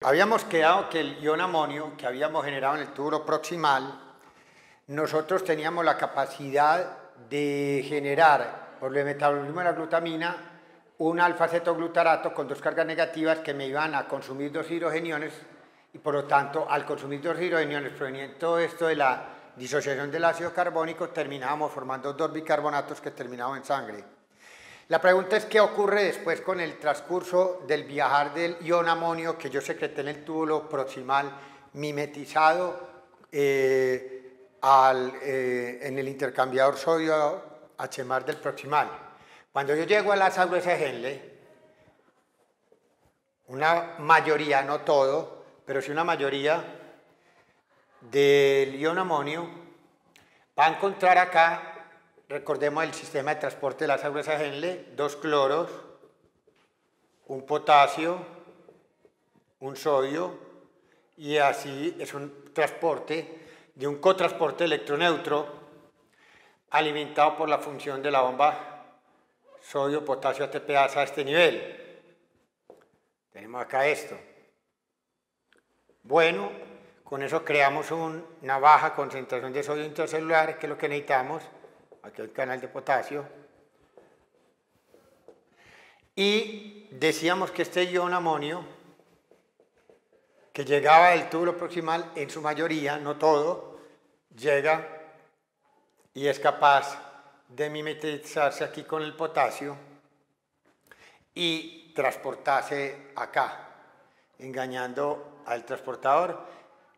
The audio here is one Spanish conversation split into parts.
Habíamos quedado que el ion amonio que habíamos generado en el túbulo proximal, nosotros teníamos la capacidad de generar, por el metabolismo de la glutamina, un alfa-cetoglutarato con dos cargas negativas que me iban a consumir dos hidrogeniones y por lo tanto al consumir dos hidrogeniones proveniente todo esto de la disociación del ácido carbónico terminábamos formando dos bicarbonatos que terminaban en sangre. La pregunta es qué ocurre después con el transcurso del viajar del ion amonio que yo secreté en el túbulo proximal mimetizado en el intercambiador sodio H+ del proximal. Cuando yo llego a las aguas de Henle, una mayoría, no todo, pero sí una mayoría del ion amonio va a encontrar acá, recordemos el sistema de transporte de las aguas de Henle, dos cloros, un potasio, un sodio, y así es un transporte de un cotransporte electroneutro alimentado por la función de la bomba sodio, potasio, ATPase a este nivel. Tenemos acá esto. Bueno, con eso creamos una baja concentración de sodio intracelular, que es lo que necesitamos. Aquí hay el canal de potasio. Y decíamos que este ion amonio, que llegaba del túbulo proximal, en su mayoría, no todo, llega y es capaz de mimetizarse aquí con el potasio y transportarse acá, engañando al transportador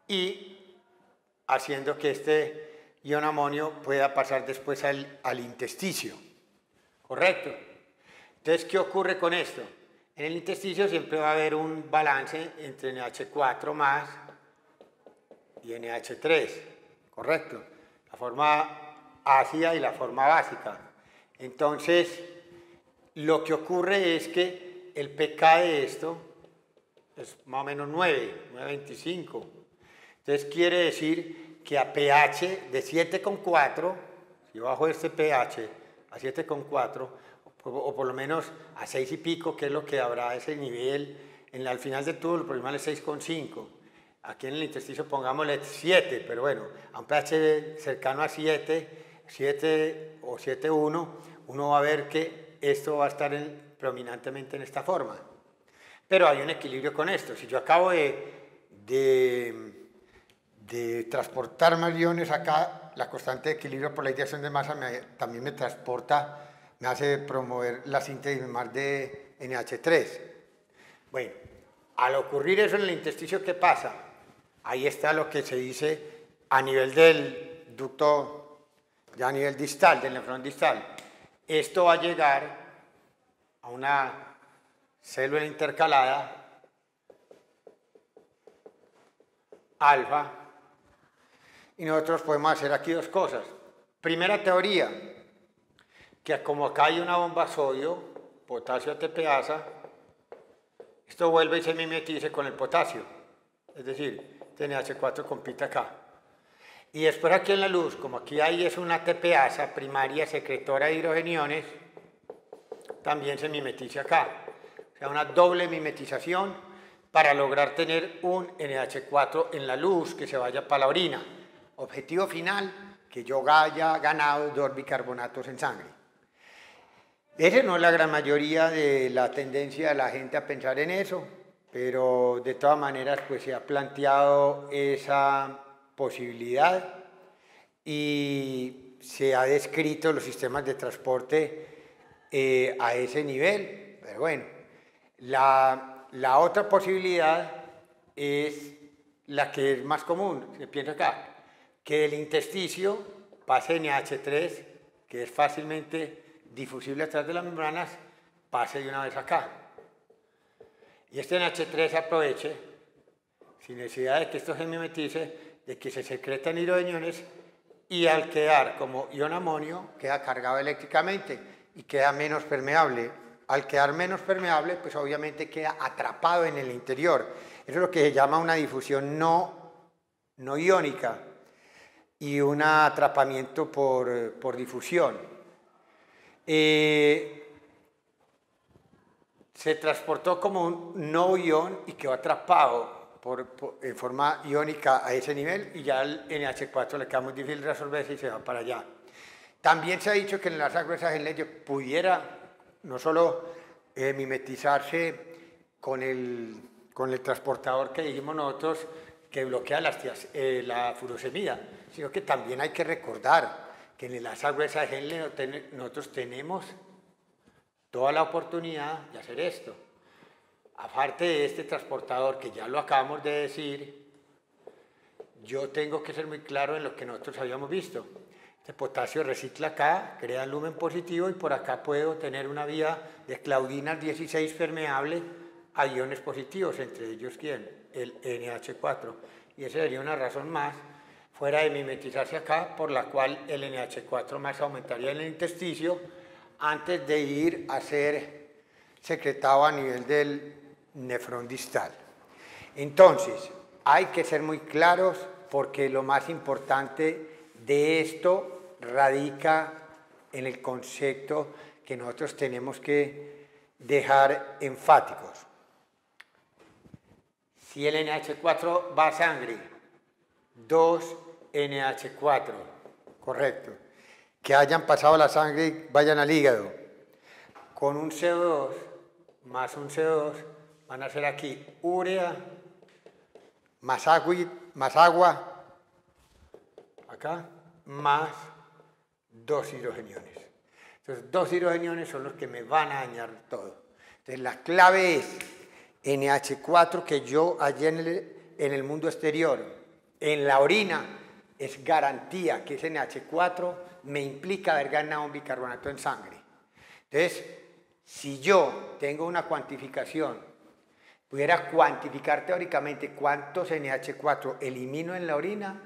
y haciendo que este ion amonio pueda pasar después al intersticio. ¿Correcto? Entonces, ¿qué ocurre con esto? En el intersticio siempre va a haber un balance entre NH4 más y NH3. ¿Correcto? La forma ácida y la forma básica. Entonces, lo que ocurre es que el pK de esto es más o menos 9.25. Entonces quiere decir que a pH de 7,4, si bajo este pH a 7,4, o por lo menos a 6 y pico, que es lo que habrá ese nivel, al final del túbulo, el proximal es 6,5. Aquí en el intersticio pongámosle 7, pero bueno, a un pH cercano a 7 o 7,1, uno va a ver que esto va a estar predominantemente en esta forma. Pero hay un equilibrio con esto. Si yo acabo de transportar más iones acá, la constante de equilibrio por la dirección de masa también me transporta, me hace promover la síntesis más de NH3. Bueno, al ocurrir eso en el intersticio, ¿qué pasa? Ahí está lo que se dice a nivel del ducto, ya a nivel distal, del nefrón distal. Esto va a llegar a una célula intercalada alfa y nosotros podemos hacer aquí dos cosas. Primera teoría, que como acá hay una bomba sodio, potasio ATPasa, esto vuelve y se mimetice con el potasio, es decir, NH4 compite acá. Y después aquí en la luz, como aquí hay es una ATPasa primaria secretora de hidrogeniones, también se mimetiza acá. O sea, una doble mimetización para lograr tener un NH4 en la luz que se vaya para la orina. Objetivo final, que yo haya ganado dos bicarbonatos en sangre. Esa no es la gran mayoría de la tendencia de la gente a pensar en eso, pero de todas maneras pues se ha planteado esa posibilidad y se ha descrito los sistemas de transporte a ese nivel. Pero bueno, la otra posibilidad es la que es más común, se piensa acá, que el intersticio pase NH3, que es fácilmente difusible a través de las membranas, pase de una vez acá. Y este NH3 se aproveche, sin necesidad de que esto se mimetice, de que se secretan hidrogeniones y al quedar como ion amonio queda cargado eléctricamente y queda menos permeable. Al quedar menos permeable, pues obviamente queda atrapado en el interior. Eso es lo que se llama una difusión no iónica y un atrapamiento por difusión. se transportó como un no ion y quedó atrapado en forma iónica a ese nivel, y ya el NH4 le queda muy difícil resolverse y se va para allá. También se ha dicho que en las aguas de Henle pudiera no solo mimetizarse con el transportador que dijimos nosotros que bloquea la furosemida, sino que también hay que recordar que en las aguas de Henle nosotros tenemos toda la oportunidad de hacer esto. Aparte de este transportador, que ya lo acabamos de decir, yo tengo que ser muy claro en lo que nosotros habíamos visto. Este potasio recicla acá, crea lumen positivo, y por acá puedo tener una vía de claudinas 16 permeable a iones positivos, entre ellos, ¿quién? El NH4. Y esa sería una razón más, fuera de mimetizarse acá, por la cual el NH4 más aumentaría en el intersticio antes de ir a ser secretado a nivel del nefrón distal. Entonces, hay que ser muy claros, porque lo más importante de esto radica en el concepto que nosotros tenemos que dejar enfáticos. Si el NH4 va a sangre, 2 NH4, correcto. Que hayan pasado la sangre y vayan al hígado. Con un CO2 más un CO2 van a ser aquí urea más agua, acá, más 2 hidrogeniones. Entonces, 2 hidrogeniones son los que me van a dañar todo. Entonces, la clave es NH4, que yo allá en el mundo exterior, en la orina, es garantía que ese NH4 me implica haber ganado un bicarbonato en sangre. Entonces, si yo tengo una cuantificación, pudiera cuantificar teóricamente cuántos NH4 elimino en la orina,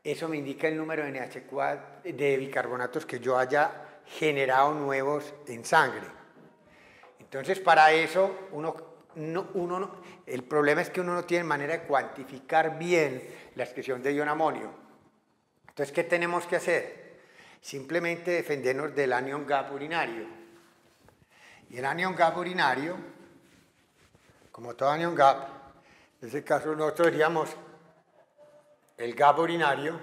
eso me indica el número de NH4 de bicarbonatos que yo haya generado nuevos en sangre. Entonces, para eso, el problema es que uno no tiene manera de cuantificar bien la excreción de ion amonio. Entonces, ¿qué tenemos que hacer? Simplemente defendernos del anion gap urinario. Y el anion gap urinario, como todo anion gap, en este caso nosotros diríamos el gap urinario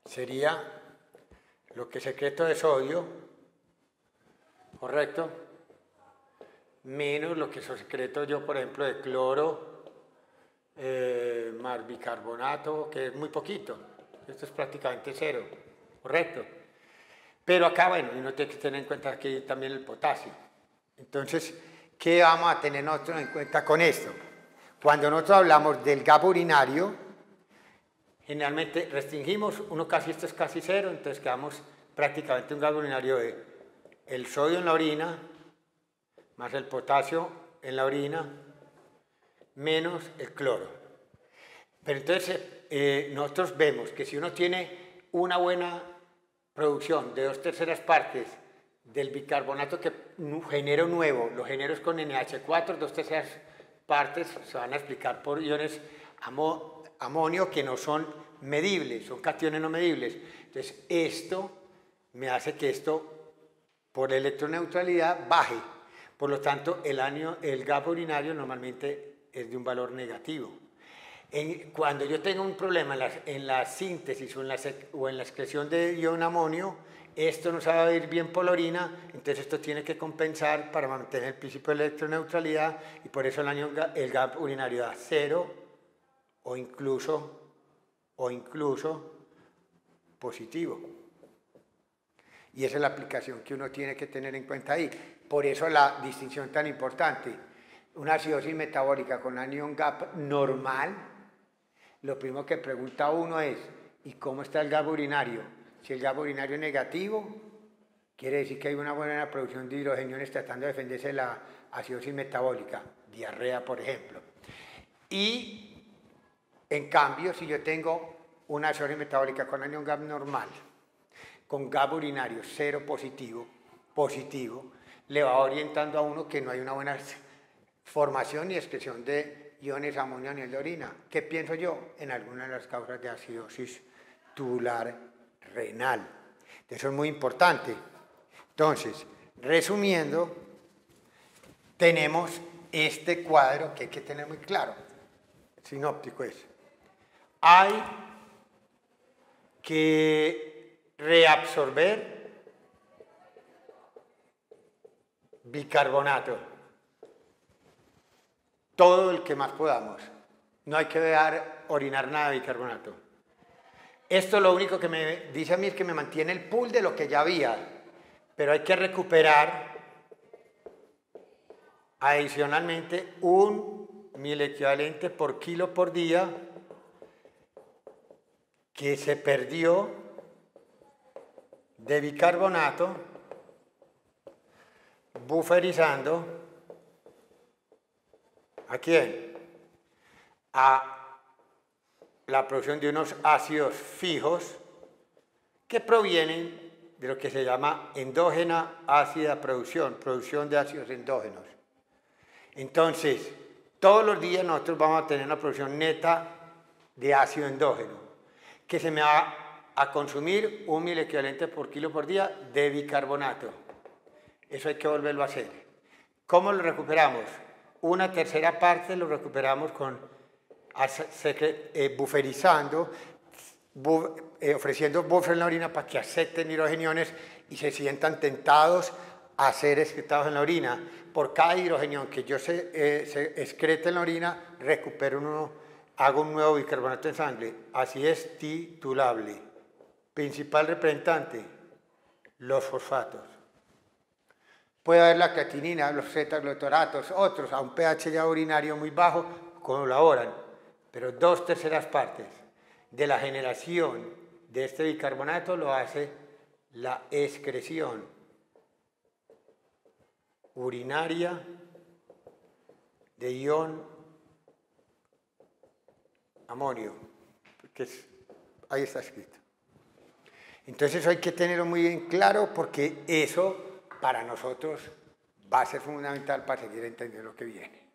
sería lo que secreto de sodio, ¿correcto? Menos lo que secreto yo, por ejemplo, de cloro, más bicarbonato, que es muy poquito. Esto es prácticamente cero, ¿correcto? Pero acá, bueno, uno tiene que tener en cuenta aquí también el potasio. Entonces, ¿qué vamos a tener nosotros en cuenta con esto? Cuando nosotros hablamos del gap urinario, generalmente restringimos, esto es casi cero, entonces quedamos prácticamente un gap urinario de el sodio en la orina, más el potasio en la orina, menos el cloro. Pero entonces nosotros vemos que si uno tiene una buena producción de 2/3 partes del bicarbonato que genero nuevo, lo genero con NH4, 2/3 partes se van a explicar por iones amonio que no son medibles, son cationes no medibles. Entonces esto me hace que esto por electroneutralidad baje. Por lo tanto, el gap urinario normalmente es de un valor negativo. Cuando yo tengo un problema en la síntesis o en la excreción de ion amonio, esto no se va a ir bien por la orina, entonces esto tiene que compensar para mantener el principio de electroneutralidad, y por eso el gap urinario da 0 o incluso positivo. Y esa es la aplicación que uno tiene que tener en cuenta ahí. Por eso la distinción tan importante. Una acidosis metabólica con anion gap normal, lo primero que pregunta uno es, ¿y cómo está el gap urinario? Si el gap urinario es negativo, quiere decir que hay una buena producción de hidrogeniones tratando de defenderse de la acidosis metabólica, diarrea, por ejemplo. Y, en cambio, si yo tengo una acidosis metabólica con anion gap normal, con gap urinario 0 positivo, le va orientando a uno que no hay una buena formación y excreción de iones amonio a nivel de orina. ¿Qué pienso yo? En algunas de las causas de acidosis tubular renal. Eso es muy importante. Entonces, Resumiendo, tenemos este cuadro que hay que tener muy claro. Sinóptico es. Hay que reabsorber bicarbonato, todo el que más podamos. No hay que dejar orinar nada de bicarbonato. Esto lo único que me dice a mí es que me mantiene el pool de lo que ya había, pero hay que recuperar adicionalmente 1.000 equivalente por kilo por día que se perdió de bicarbonato bufferizando ¿a quién? A la producción de unos ácidos fijos que provienen de lo que se llama endógena ácida producción de ácidos endógenos. Entonces, todos los días nosotros vamos a tener una producción neta de ácido endógeno, que se me va a consumir 1.000 equivalentes por kilo por día de bicarbonato. Eso hay que volverlo a hacer. ¿Cómo lo recuperamos? Una tercera parte lo recuperamos bufferizando, ofreciendo buffer en la orina para que acepten hidrogeniones y se sientan tentados a ser excretados en la orina. Por cada hidrogenión que yo se excrete en la orina, recupero hago un nuevo bicarbonato en sangre. Así es titulable. Principal representante, los fosfatos. Puede haber la creatinina, los beta-glutaratos, otros a un pH ya urinario muy bajo colaboran, pero 2/3 partes de la generación de este bicarbonato lo hace la excreción urinaria de ion amonio, porque ahí está escrito. Entonces hay que tenerlo muy bien claro porque eso para nosotros va a ser fundamental para seguir entendiendo lo que viene.